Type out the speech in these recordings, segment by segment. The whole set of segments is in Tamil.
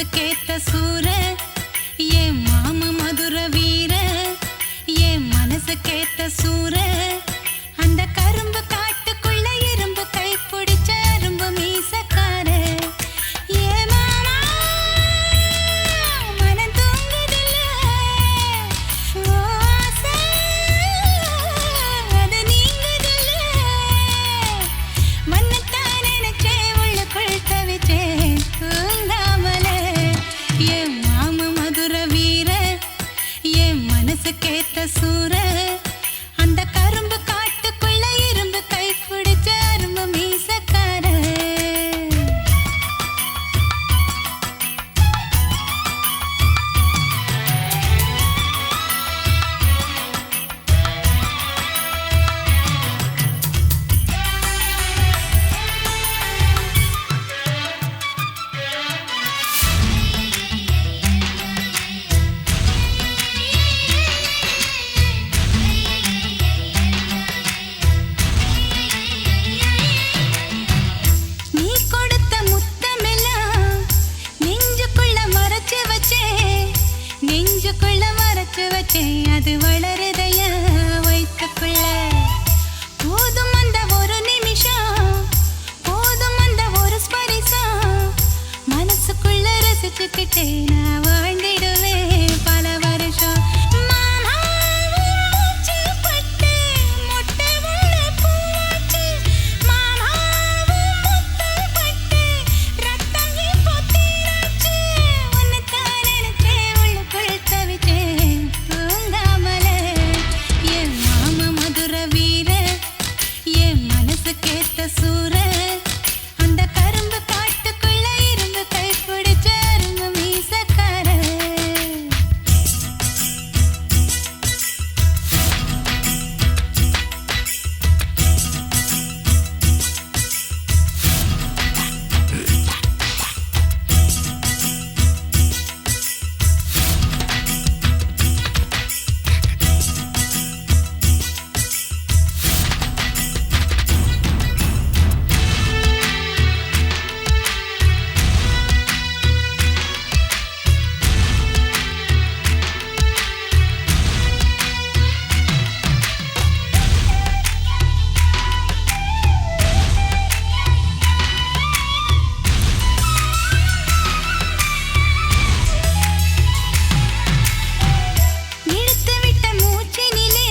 மனசுக்கேத்த சூர ஏ மாம மதுர வீர ஏ மனசுக்கேத்த சூர அந்த கரும்பு காட்டுக்குள்ள இரும்பு கை பிடிச்ச அரும்பு மீசக்கார ஏ மாமா மனம் தூங்குதில்ல ஓ ஆசை அது நீங்குதில்ல மன்னத்தான் நினைச்சே உள்ளுக்குள் தவிச்சேன் தூங்காமலே ஏ மாம மதுர வீர ஏ மனசுக்கேத்த சூர அந்த கரும்பு காட்டுக்குள்ள இரும்பு கை பிடிச்ச அரும்பு மீசக்கார நீ கொடுத்த முத்தமெல்லாம் நெஞ்சுக்குள்ள மறைச்சு வச்சேன் நெஞ்சுக்குள்ள மறைச்சு வச்சேன் அது வளருதைய வயிற்றுக்குள்ள போதும் அந்த ஒரு நிமிஷம் போதும் அந்த ஒரு ஸ்பரிசம் மனசுக்குள்ள ரசிச்சுக்கிட்டே நான் வாழ்ந்திடுவேன் பல வருஷம் மாமா மூச்சு பட்டு மொட்டை உள்ள பூவாச்சு மாமா முத்தம் பட்டு ரத்தம் இப்போ தீராச்சு உன்னைத்தான் நினைச்சேன் உள்ளுக்குள் தவிச்சேன் தூங்காமலே ஏ மாமா மதுர வீர ஏ மனசுக்கேத்த சூர அந்த கரும்பு காட்டுக்குள்ள இருந்து கை பிடிச்ச அரும்பு மீசக்கார இழுத்து விட்ட மூச்சினிலே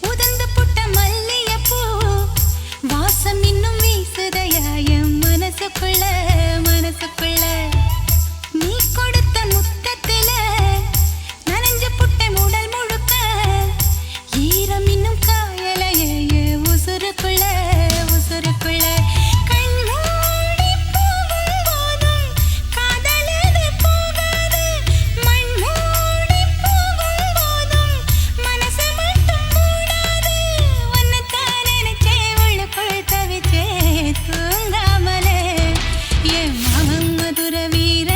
உதிர்ந்து புட்ட மல்லிகைப்பூ வாசம் இன்னும் வீசுதையா என் மனசுக்குள்ள மனசுக்குள்ள நீ கொடுத்த முத்தத்தில நனைஞ்சு புட்ட உடல் முழுக்க ஈரம் இன்னும் காயலையே என் உசுருக்குள்ள உசுருக்குள்ள கண் மூடி போகும் போதும் காதலது போகாது மண் மூடி போகும் போதும் மனசு மட்டும் மூடாது உன்னைத்தான் நினைச்சேன் உள்ளுக்குள் தவிச்சேன் தூங்காமலே ஏ மாமன் மதுர வீர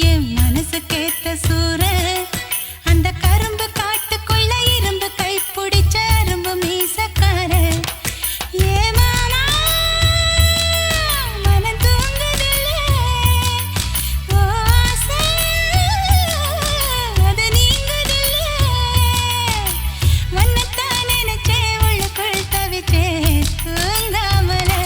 ஏ மனசுக்கேத்த சூர அந்த கரும்பு காட்டுக்குள்ள இரும்பு கை பிடிச்ச அரும்பு மீசக்கார ஏ மாமா மனம் தூங்குதில்ல ஓ ஆசை அது நீங்குதில்ல உன்னைத்தான் நினைச்சேன் உள்ளுக்குள் தவிச்சேன் தூங்காமலே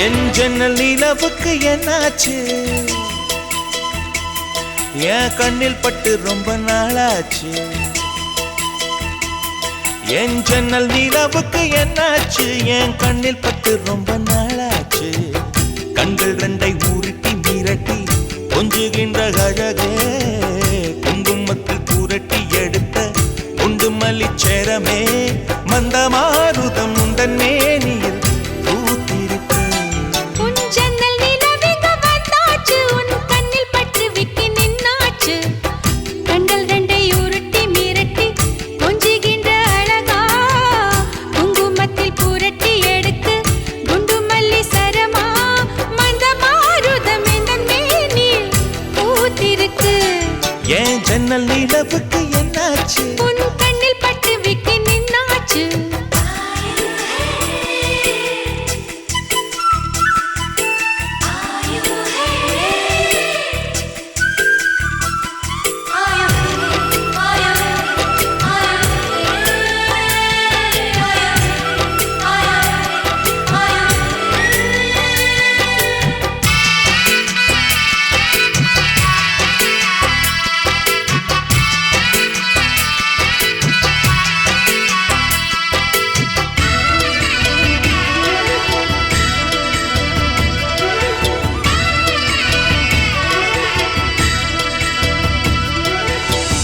என் ஜன்னல் நிலவுக்கு என்னாச்சு என் கண்ணில் பட்டு ரொம்ப நாளாச்சு என் ஜன்னல் நிலவுக்கு என்னாச்சு என் கண்ணில் பட்டு ரொம்ப நாளாச்சு கண்கள் ரெண்டை உருட்டி மிரட்டி கொஞ்சுகின்ற அழகே குங்குமத்தில் புரட்டி எடுத்த குண்டு மல்லிச்சேரமே மந்தமாருதம் உந்தன் மேனியில் பூத்திருக்கு உன் ஜன்னல் நிலவிங்க வந்தாச்சு உன் கண்ணில் பட்டு விக்கி நின்னாச்சு கண்கள் ரெண்டை உருட்டி மிரட்டி கொஞ்சுகின்ற அழகா குங்குமத்தில் புரட்டி எடுத்து குண்டு மல்லி சரமா மந்த மாருதம் இந்த மேனில் பூத்திருக்கு என் ஜன்னல் நிலவுக்கு என்னாச்சு உன் கண்ணில் பட்டு விக்கி நின்னாச்சு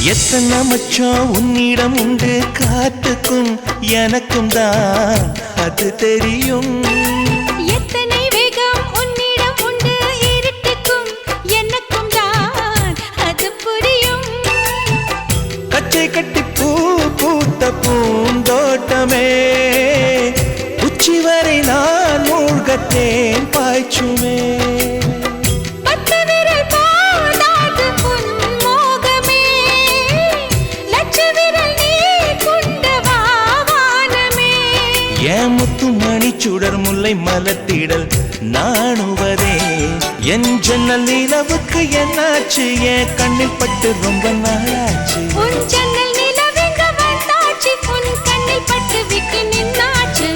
எத்தனை மச்சம் உன்னிடம் உண்டு காத்துக்கும் எனக்கும் தான் அது தெரியும் எத்தனை வேகம் உன்னிடம் உண்டு இருட்டுக்கும் எனக்கும் தான் அது புரியும் கச்சை கட்டி பூ பூத்த பூந்தோட்டமே உச்சி வரை நான் மூழ்கத்தேன் பாய்ச்சுமே பத்து விரல் போதாது உன் மோகமே லட்ச விரல் நீ கொண்ட வானமே என் முத்து மணி சுடர் முல்லை மலத்திடல் நாணுவதே என் ஜன்னல் நிலவுக்கு என்னாச்சு என் கண்ணில் பட்டு ரொம்ப நாளாச்சு உன் ஜன்னல் நிலவெங்க வந்தாச்சு உன் கண்ணில் பட்டு விக்கி நின்னாச்சு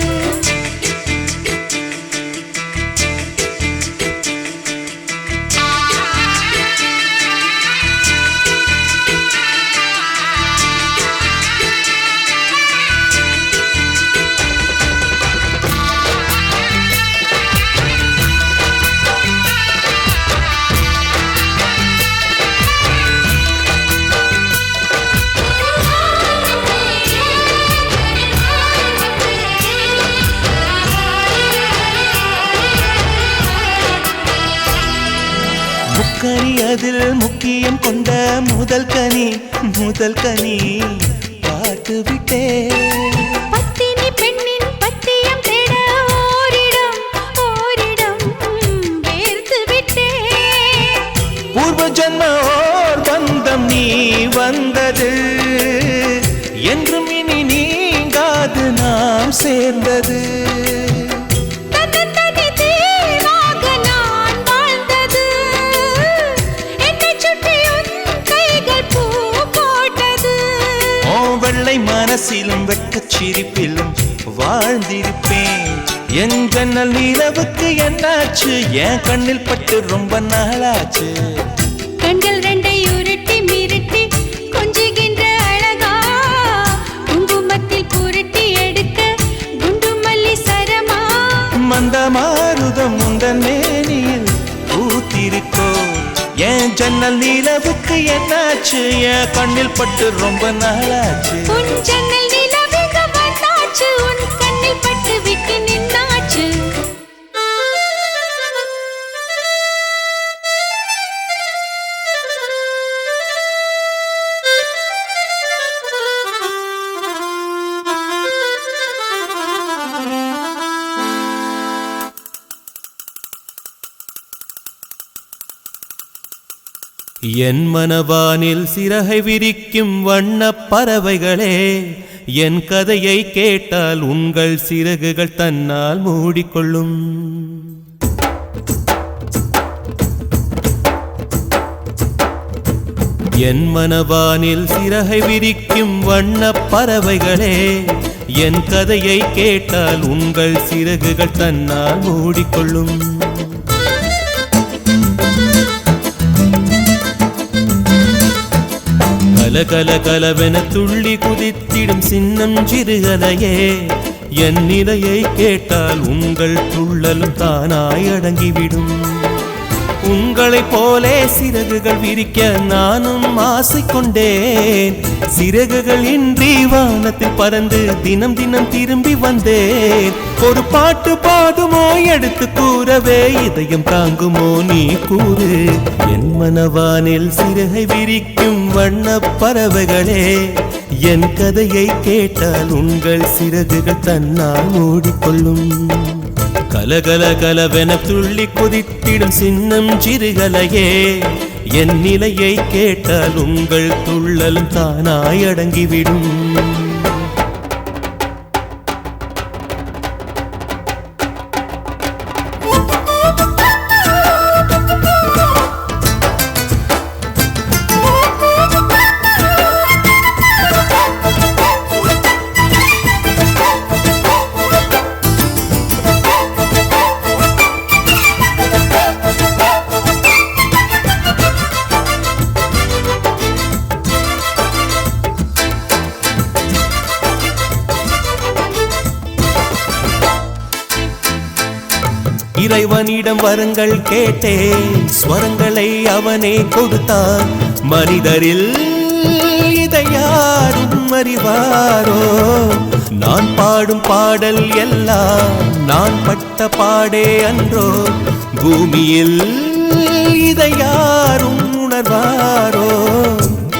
முக்கனி அதில் முக்கியம் கொண்ட முதல் கனி பார்த்து விட்டே பத்தினி பெண்ணின் பத்தியம் தேட ஓரிடம் வேர்த்து விட்டே பூர்வ ஜன்ம ஓர் பந்தம் நீ வந்தது என்றும் இனி நீங்காது நாம் சேர்ந்தது தன்னந்தனி தீவாக நான் வாழ்ந்தது என்னைச் சுற்றி உன் கைகள் பூ போட்டது ஓ வெள்ளை மனசிலும் வெட்கச் சிரிப்பிலும் வாழ்ந்திருப்பேன் என் ஜன்னல் நிலவுக்கு என்னாச்சு என் கண்ணில் பட்டு ரொம்ப நாளாச்சு கண்கள் ரெண்டை உருட்டி மிரட்டி கொஞ்சுகின்ற அழகா குங்குமத்தில் புரட்டி எடுக்க குண்டு மல்லி சரமா மந்தமாருதம் உந்தன் மேனியில் பூத்திருக்கோ என் ஜன்னல் நிலவுக்கு என்னாச்சு என் கண்ணில் பட்டு ரொம்ப நாளாச்சு உன் ஜன்னல் நிலவெங்க வந்தாச்சு உன் கண்ணில் பட்டு விக்கி நின்னாச்சு என் மனவானில் சிறகை விரிக்கும் வண்ணப் பறவைகளே என் கதையை கேட்டால் உங்கள் சிறகுகள் தன்னால் மூடிக்கொள்ளும் என் மனவானில் சிறகை விரிக்கும் வண்ணப் பறவைகளே என் கதையை கேட்டால் உங்கள் சிறகுகள் தன்னால் மூடிக்கொள்ளும் கல கலவென துள்ளி குதித்திடும் சின்னம் சிறுகலையே என் நிலையை கேட்டால் உங்கள் துள்ளலும் தானாய் அடங்கிவிடும். உங்களைப் போலே சிறகுகள் விரிக்க நானும் ஆசை கொண்டேன். சிறகுகள் இன்றி வானத்தில் பறந்து தினம் தினம் திரும்பி வந்தேன். ஒரு பாட்டு பாடுமோ எடுத்து கூறவே இதயம் தாங்குமோ நீ கூறு. என் மனவானில் சிறகை விரிக்கும் வண்ணப் பறவைகளே என் கதையை கேட்டால் உங்கள் சிறகுகள் தன்னால் மூடிக்கொள்ளும். கலகல கலவென துள்ளி கொதித்திடும் சின்னம் சிறுகலையே என் நிலையை கேட்டால் உங்கள் துள்ளலும் தானாய் அடங்கிவிடும். இறைவனிடம் வரங்கள் கேட்டேன், ஸ்வரங்களை அவனே கொடுத்தான். மனிதரில் இதை யாரும் அறிவாரோ? நான் பாடும் பாடல் எல்லாம் நான் பட்ட பாடே அன்றோ? பூமியில் இதை யாரும் உணர்வாரோ?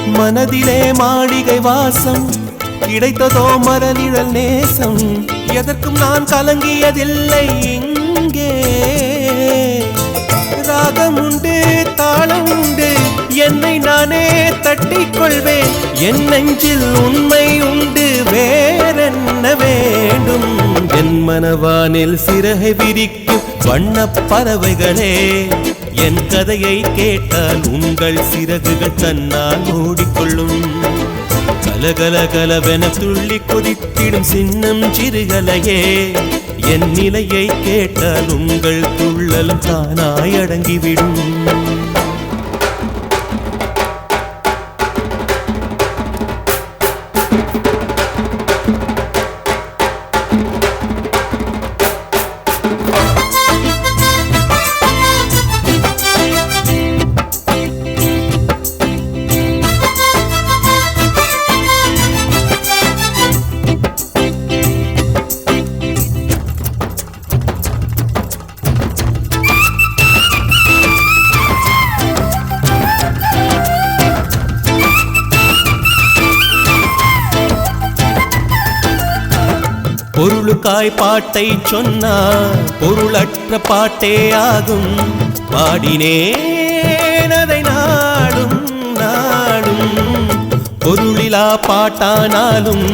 மனதிலே மாளிகை வாசம் கிடைத்ததோ மரநிழல் நேசம். எதற்கும் நான் கலங்கியதில்லை. இங்கே ராகம் உண்டு, தாளம் உண்டு, என்னை நானே தட்டிக் கொள்வேன். என் நெஞ்சில் உண்மை உண்டு, வேறென்ன வேண்டும்? என் மனவானில் சிறகை விரிக்கும் வண்ணப் பறவைகளே என் கதையை கேட்டால் உங்கள் சிறகுகள் தன்னால் மூடிக்கொள்ளும். கலகல கலவென துள்ளி கொதித்திடும் சின்னம் சிறுகலையே என் நிலையை கேட்டால் உங்கள் துள்ளலும் தானாய் அடங்கிவிடும். பொருளுக்காய் பாட்டை சொன்னார், பொருளற்ற பாட்டே ஆகும். பாடினேன் அதை நாடும் நாடும். பொருளிலா பாட்டானாலும்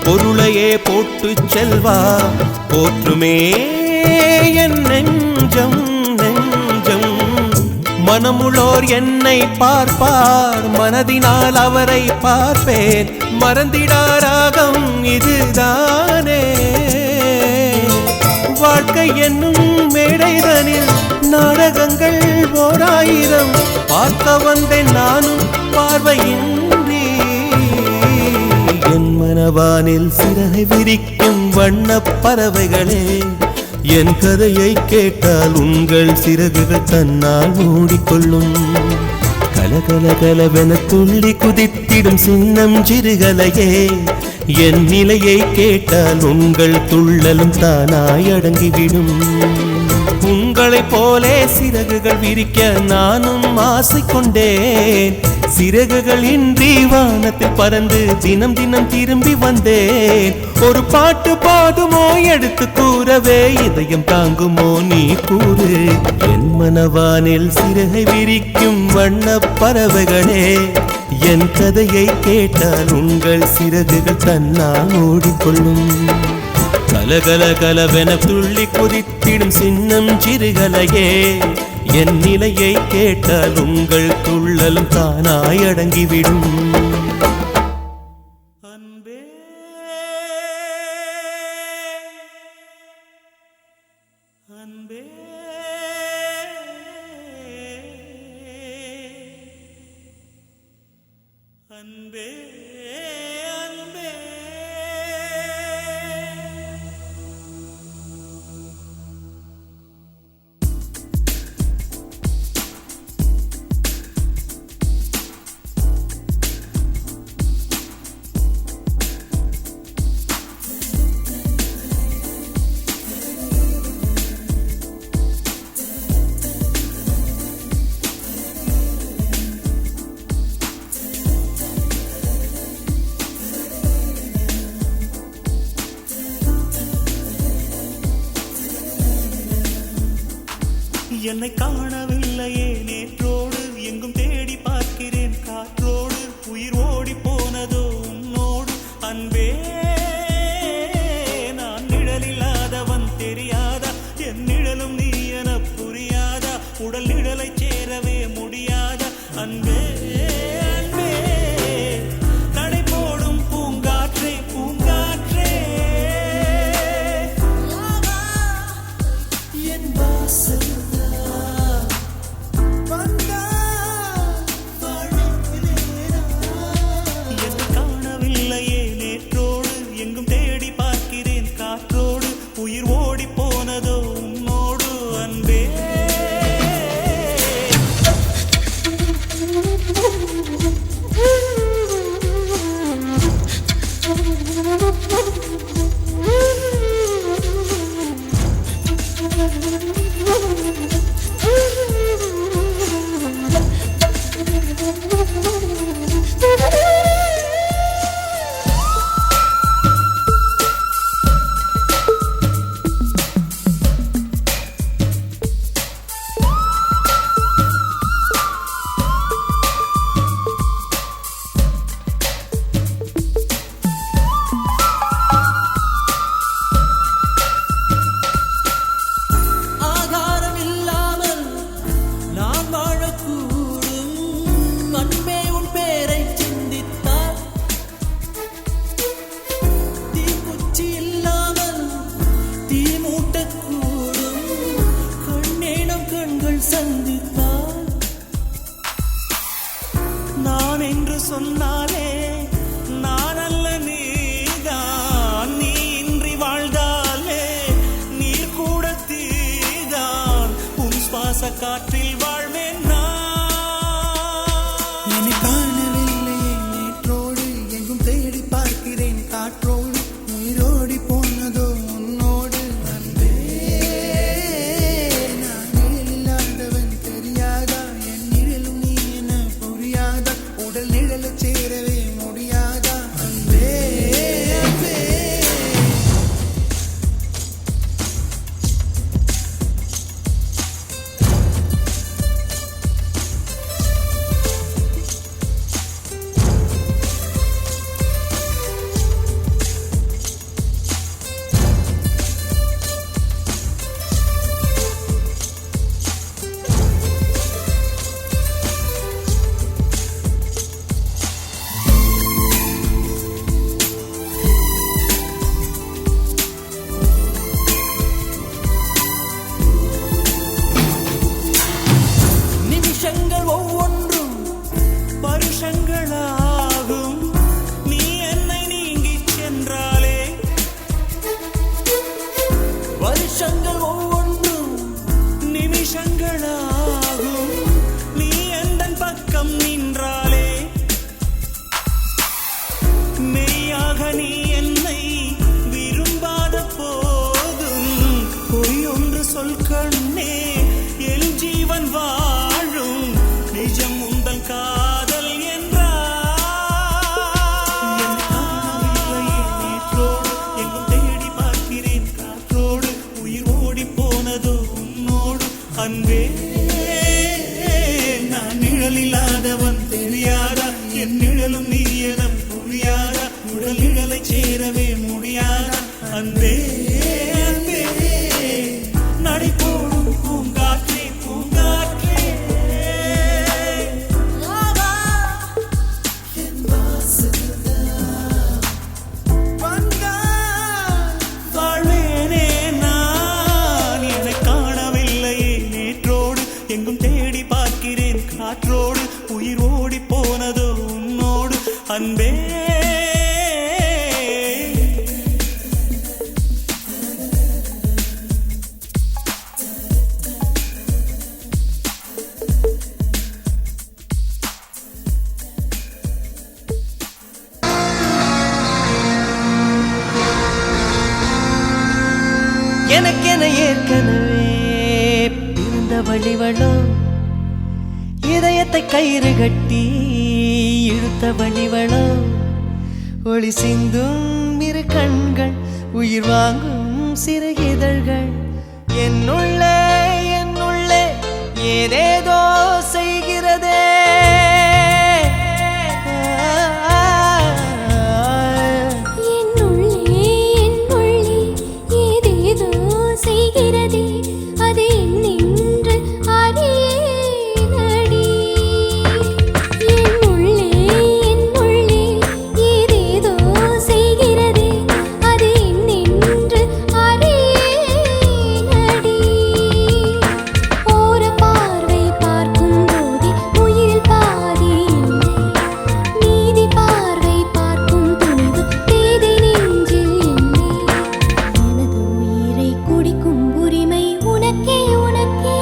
பொருளையே போட்டு செல்வா போற்றுமே என் நெஞ்சம் நெஞ்சம். மனமுள்ளோர் என்னை பார்ப்பார், மனதினால் அவரை பார்ப்பேன். மறந்திடாராகம் இதுதானே வாழ்க்கை என்னும் மேடைதனில் நாடகங்கள் ஓராயிரம் பார்க்க வந்தேன் நானும் பார்வையின்றி. என் மனவானில் சிறகை விரிக்கும் வண்ணப் பறவைகளே என் கதையை கேட்டால் உங்கள் சிறகுகள் தன்னால் மூடிக்கொள்ளும். கலகல கலவென துள்ளி குதித்திடும் சின்னம் சிறுகலையே என் நிலையை கேட்டால் உங்கள் துள்ளலும் தானாய் அடங்கிவிடும். உங்களைப் போலே சிறகுகள் விரிக்க நானும் ஆசை கொண்டேன். சிறகுகள் இன்றி வானத்தில் பறந்து தினம் தினம் திரும்பி வந்தேன். ஒரு பாட்டு பாடுமோ எடுத்து கூறவே இதயம் தாங்குமோ நீ கூறு. என் மனவானில் சிறகை விரிக்கும் வண்ணப் பறவைகளே என் கதையை கேட்டால் உங்கள் சிறகுகள் தன்னால் மூடிக்கொள்ளும். கலகல கலவென துள்ளி கொதித்திடும் சின்னம் சிறுகலையே என் நிலையை கேட்டால் உங்கள் துள்ளலும் தானாய் அடங்கிவிடும். அன்பே அன்பே அன்பே என்னை காணவில்லையே நேற்றோடு எங்கும் தேடி பார்க்கிறேன் காற்றோடு உயிர் ஓடி போனதோ உன்னோடு அன்பே நான் நிழலில்லாதவன் தெரியாதா என் நிழலும் நீ என புரியாதா உடல் நிழலை சேரவே முடியாதா அன்பே அன்பே நடை போடும் பூங்காற்றே பூங்காற்றே என் வாசல் காணவில்லையே நேற்றோடு எங்கும் தேடி பார்க்கிறேன் காற்றோடு உயிர் ஓடி போனதோ உன்னோடு அன்பே நான் என்று சொன்னாலே நான் அல்ல நீதான் நீ இன்றி வாழ்ந்தாலே நீர் கூட தீதான் உன் சுவாச காற்றில் வாழ்வேன் நான் காணவில்லையே நேற்றோடு எங்கும் தேடி பார்க்கிறேன் காற்றோடு உயிரோடி போனதோ உன்னோடு அன்பே நான் நிழலில்லாதவன் தெரியாதா என் நிழலும் நீ என புரியாதா உடல் நிழல சேரவே முடியாதா அன்பே அன்பே நிமிஷங்கள் ஒவ்வொன்றும் வருஷங்களாகும் நீ என்னை நீங்கிச் சென்றாலே வருஷங்கள் ஒவ்வொன்றும் நிமிஷங்களாகும் நீ எந்தன் பக்கம் நின்றாலே மெய்யாக நீ என்னை விரும்பாத போதும் பொய் ஒன்று சொல் கண்ணே என் ஜீவன் வாழும் நிஜம் உந்தன் காதல் நேற்றோடு எங்கும் தேடி பார்க்கிறேன் காற்றோடு உயிர் ஓடி போனதோ உன்னோடு அன்பே நான் நிழலில்லாதவன் தெரியாதா என் நிழலும் நீ என புரியாதா உடல் நிழலை சேரவே முடியாதா அன்பே அன்பே நடை போடும் பூங்காற்றே பூங்காற்றே வாழ்வேனே நான் என்னை காணவில்லையே நேற்றோடு எங்கும் தேடி பார்க்கிறேன் காற்றோடு உயிர் ஓடி போனதோ உன்னோடு அன்பே எனக்கென ஏற்கனவே பிறந்த வழிவளோ இதயத்தை கயிறு கட்டி இழுத்த வழிவளோ ஒளி சிந்தும் இரு கண்கள் உயிர் வாங்கும் சிறு இதழ்கள் என்னுள்ளே ஏதேதோ செய்கிறதே. என்னுள்ளே ஏதேதோ செய்கிறதே, அது என்னென்று அறியேனடி. என்னுள்ளே ஏதேதோ செய்கிறதே, அது என்னென்று அறியேனடி. ஓர பார்வை பார்க்கும் போதே உயிரில் பாதி இல்லை, நீதி பார்வை பார்க்கும் துணிவு பேதை நெஞ்சில் இல்லை. எனது உயிரை குடிக்கும் உரிமை உனக்கே உனக்கே.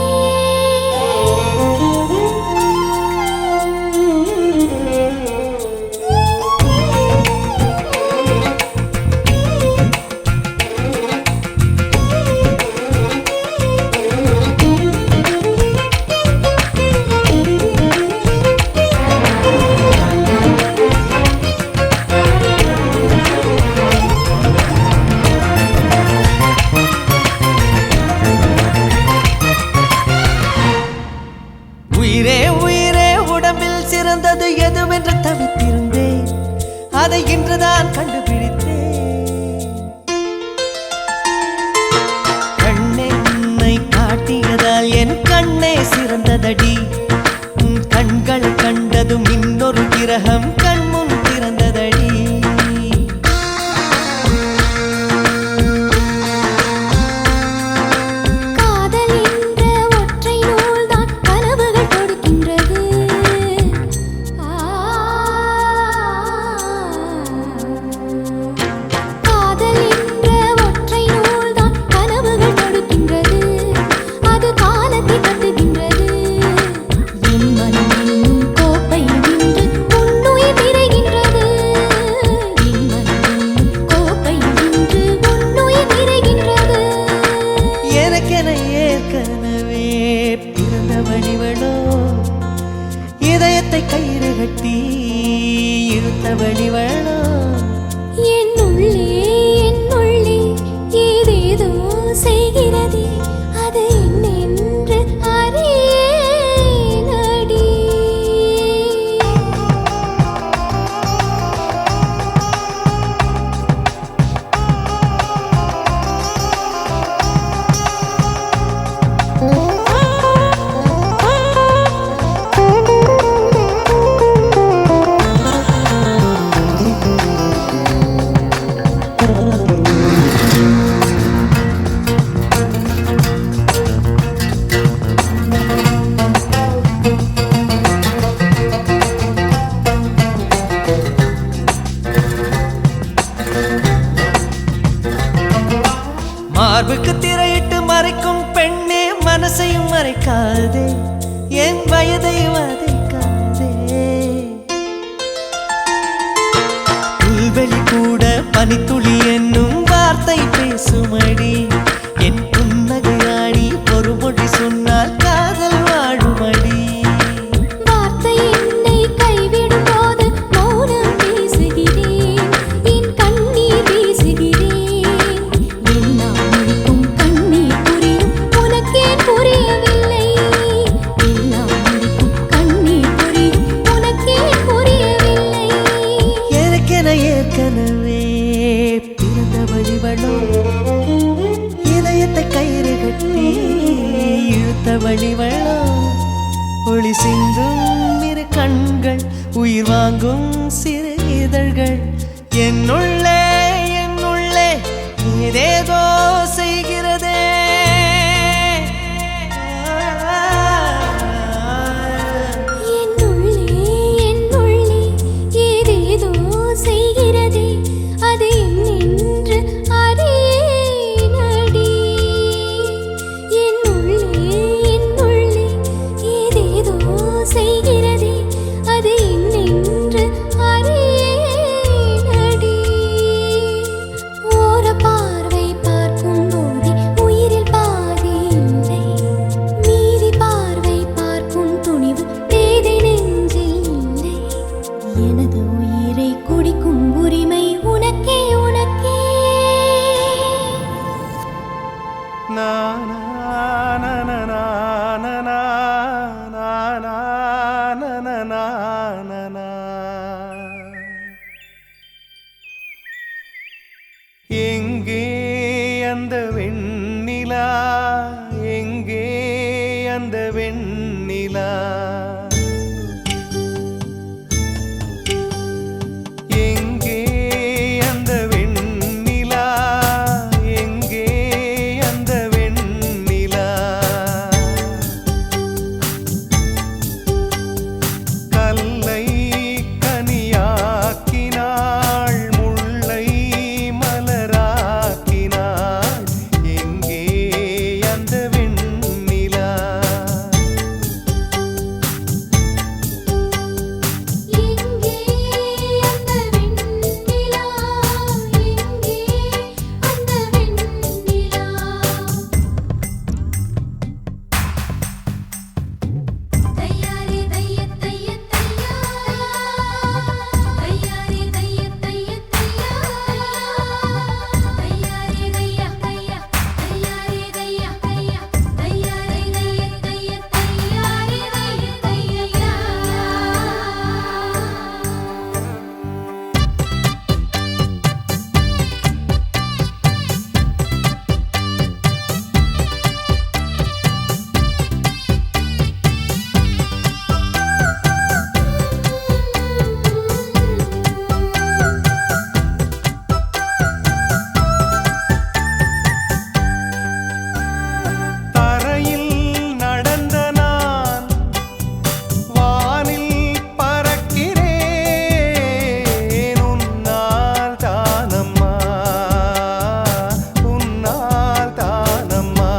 உயிரே உயிரே உடம்பில் சிறந்தது எதுவென்று தவித்திருந்தேன், அதை இன்றுதான் கண்டுபிடித்தேன். கண்ணென்னை காட்டியதால் என் கண்ணே சிறந்ததடி. உன் கண்களை கண்டதும் இன்னொரு கிரகம் கண்முன் திறந்ததடி. காதல் என்ற ஒற்றை நூல்தான் கனவுகள் கொடுக்கின்றது. காதல் என்ற ஒற்றை நூல்தான் கனவுகள் கொடுக்கின்றது. அது காலத்தை கட்டுகின்றது. என் மனம் என்னும் கோப்பை நின்று உன்னுயிர் நிறைகின்றது. என் மனம் என்னும் கோப்பை நின்று உன்னுயிர் நிறைகின்றது. எனக்கென ஏற்கனவே பிறந்தவளிவளோ, இதயத்தை கயிறு கட்டி இழுத்தவளிவளோ. என்னுள்ளே ஏதேதோ செய்கிறதே, அது என்னென்று அறியேனடி. மார்புக்கு திரையிட்டு மறைக்கும் பெண்ணே, மனசையும் மறைக்காதே, என் வயதை வதைக்காதே. புல்வெளி கூட பனித்துளி என்னும் வார்த்தை பேசுமடி. என் புன்னகையாடி ஒரு மொழி சொன்னால் காதல் வாழுமடி. வார்த்தை என்னை கைவிடும் போது மௌனம் பேசுகிறேன், என் கண்ணீர் வீசுகிறேன். எல்லாம் முடிக்கும் கண்ணீர் புரியும், உனக்கே புரியவில்லை. எல்லாம் முடிக்கும் கண்ணீர் புரியும், உனக்கே புரியவில்லை. எனக்கென ஏற்கனவே பிறந்தவளிவளோ, இதயத்தை கயிறு கட்டி இழுத்தவளிவளோ. ஒளி சிந்தும் இரு கண்கள், உயிர் வாங்கும் சிறு இதழ்கள். என்னுள்ளே ஏதேதோ செய்கிறதே. என்னுள்ளே ஏதேதோ செய்கிறதே, அது என்னென்று அறியேனடி. என்னுள்ளே ஏதேதோ செய்கிறதே, அது என்னென்று அறியேனடி. அந்த வெண்ணிலா எங்கே அந்த வெண்ணிலா எங்கே அந்த வெண்ணிலா எங்கே அந்த வெண்ணிலா கல்லை கனியாக்கினாள் முல்லை மலராக்கினாள் எங்கே அந்த வெண்ணிலா எங்கே அந்த வெண்ணிலா எங்கே அந்த வெண்ணிலா தையாரே தைய தைய தையா தையாரே தைய தைய தையா தையாரே தைய தைய தையாரே தைய தைய தையாரே தைய தைய தையாரே தைய தையா தரையில் நடந்த நான் வானில் பறக்கிறேன் உன்னால் தானம்மா உன்னால் தானம்மா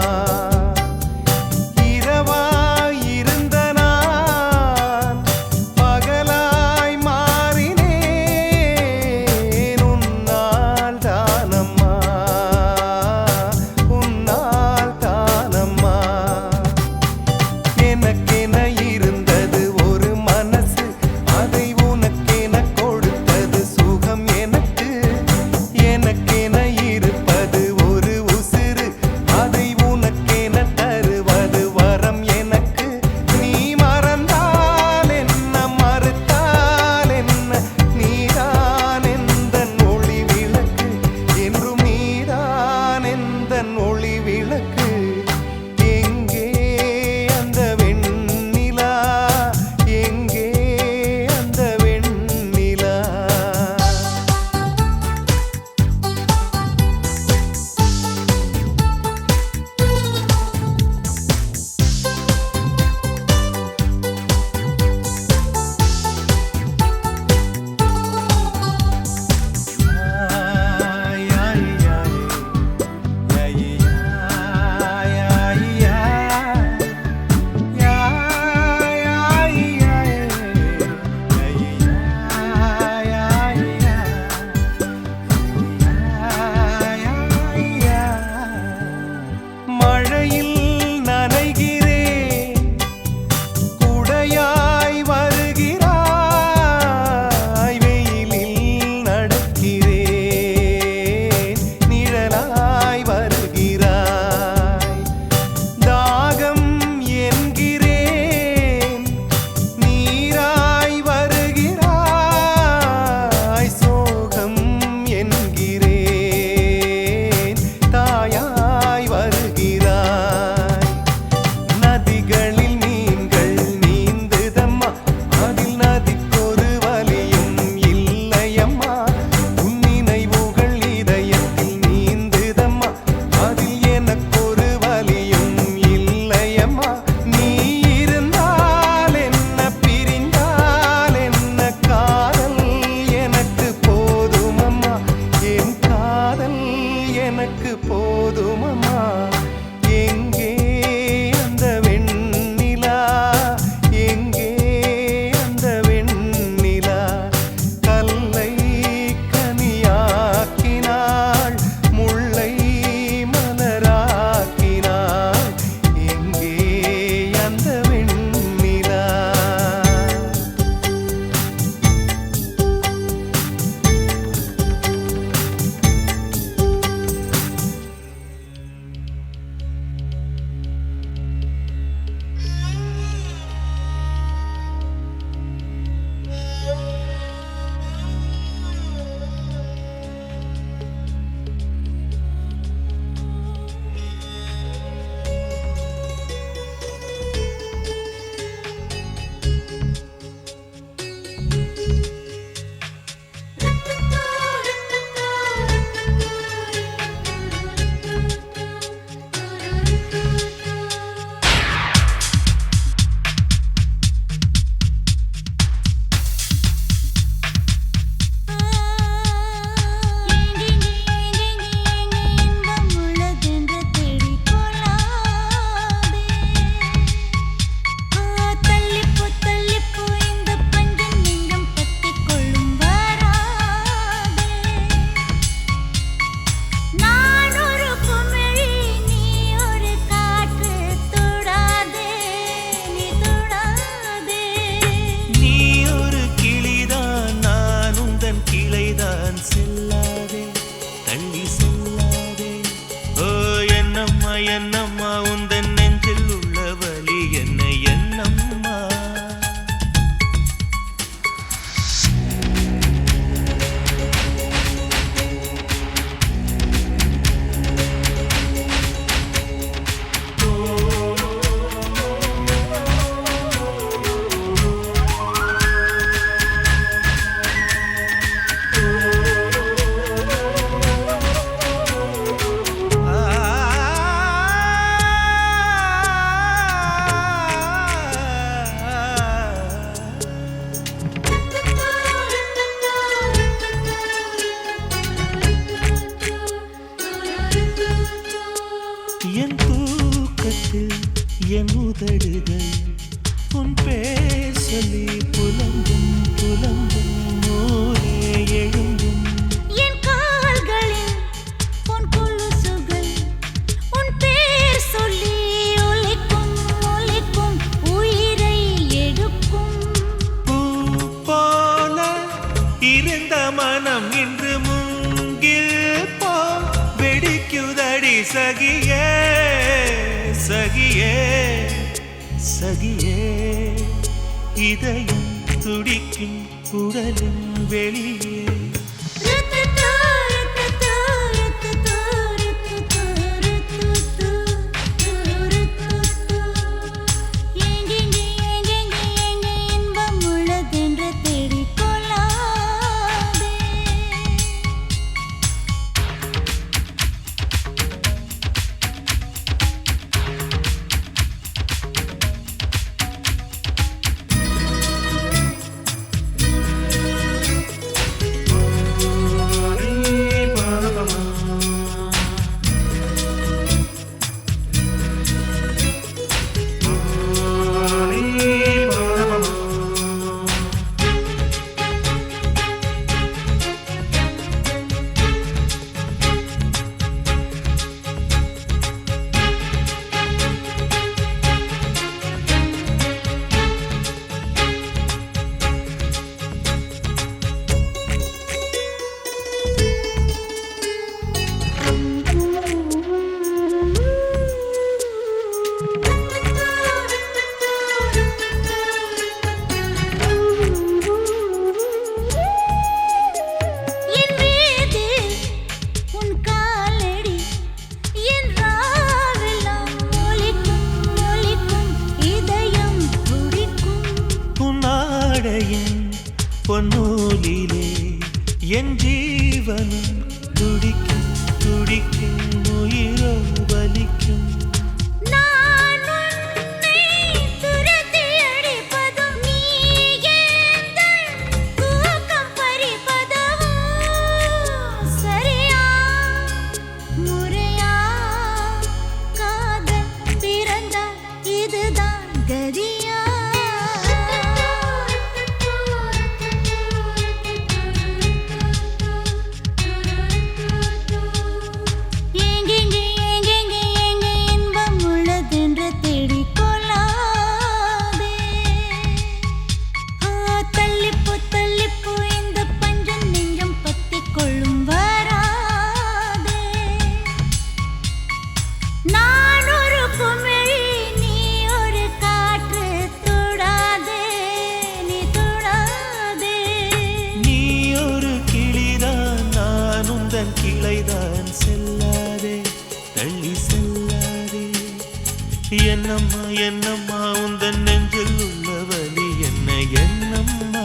இரவாய் இருந்த நான் பகலாய் மாறினேன் உன்னால் தானம்மா உன்னால் தானம்மா எனக்கென இருந்தது ஒரு மனசு அதை உனக்கென கொடுத்தது சுகம் எனக்கு எனக்கென இருப்பது ஒரு உசிறு அதை உனக்கென தருவது வரம் எனக்கு நீ மறந்தால் என்ன மறுத்தால் என்ன நீதான் எந்தன் ஒளி விளக்கு என்றும் நீதான் எந்தன் ஒளி விளக்கு எங்கே அந்த வெண்ணிலா எங்கே அந்த வெண்ணிலா மழையில் நனைகிறேன் குடையாய் வருகிறாய் வெயிலில் நடக்கிறேன் நிழலாய் வருகிறாய் தாகம் என்கிறேன் நீராய் வருகிறாய் சோகம் என்கிறேன் தாயாய் வருகிறாய் நதிகளில் மீன்கள் நீந்துதம்மா அதில் நதிக்கொரு வலியும் இல்லையம்மா உன் நினைவுகள் இதயத்தில் நீந்துதம்மா அதில் எனக்கொரு வலியும் இல்லையம்மா நீ இருந்தால் என்ன பிரிந்தால் என்ன காதல் எனக்கு போதுமம்மா என் காதல் எனக்கு போதுமம்மா எங்கே அந்த வெண்ணிலா எங்கே அந்த வெண்ணிலா கல்லை கனியாக்கினாள் முல்லை மலராக்கினாள் எங்கே அந்த வெண்ணிலா என்னம்மா உந்தன் நெஞ்சில் உள்ள வலி என்ன என்னம்மா என் தூக்கத்தில் என் உதடுகள் உன் பேர் சொல்லி புலம்பும் புலம்பும் ஊரே எழும்பும் என் கால்களில் உன் கொலுசுகள் உன் பேர் சொல்லி ஒலிக்கும் ஒலிக்கும் உயிரை எடுக்கும் பூ போல இருந்த மனம் இன்று மூங்கில் போ வெடிக்குதடி சகியே சகியே சகியே இதயம் துடிக்கும் குரலின் வெளியே இன்பம் உள்ளதென்று தேடிக்கொள்ளாதே என் மீது உன் காலடி என் ராவெல்லாம் ஒலிக்கும் ஒலிக்கும் இதயம் துடிக்கும் உன்னாடையின் பொன்னூலிலே என் ஜீவனும் துடிக்கும் துடிக்கும் உயிரோ வலிக்கும் நான் உன்னை துரத்தி அடிப்பதும் நீ எந்தன் தூக்கம் பறிப்பதும் சரியா முறையா காதல் பிறந்தால் இதுதான் கதியா எங்கெங்கே எங்கெங்கே எங்கே இன்பம் உள்ளதென்று தேடிக்கொள்ளாதே தள்ளிப்போ இந்த பஞ்சம் நெஞ்சம் பத்திக் கொள்ளும் வராதே நான் ஒரு குமிழி நீ ஒரு காற்று தொடாதே நீ தொடாதே நீ ஒரு கிளிதான் நான் உந்தன் கிளைதான் செல்லாதே தள்ளி செல்லாதே என்னம்மா என்னம்மா உந்தன் நெஞ்சில் உள்ள வலி என்ன என்னம்மா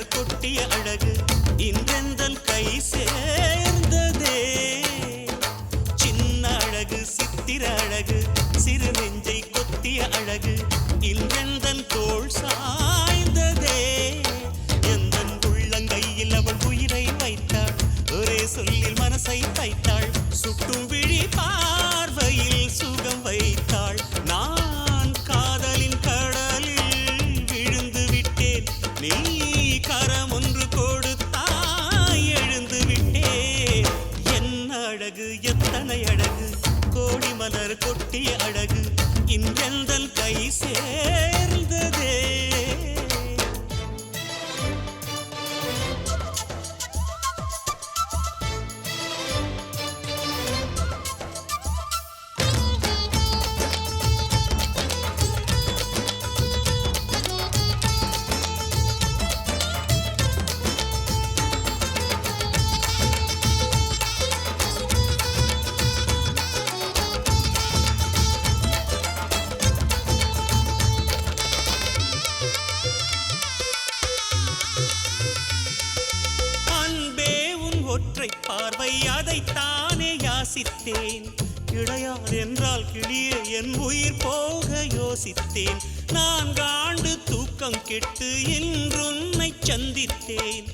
கொட்டிய அழகு இன்றெந்தன் கை சேர்ந்ததே. சின்ன அழகு சித்திர அழகு சிறு மலர் கொட்டிய அழகு இன்றெந்தன் கை சேர்ந்ததே. ஒற்றை பார்வை அதைத்தானே யாசித்தேன். கிடையாது என்றால் கிளியே என் உயிர் போக யோசித்தேன். 4 ஆண்டு தூக்கம் கெட்டு இன்றுன்னை சந்தித்தேன்.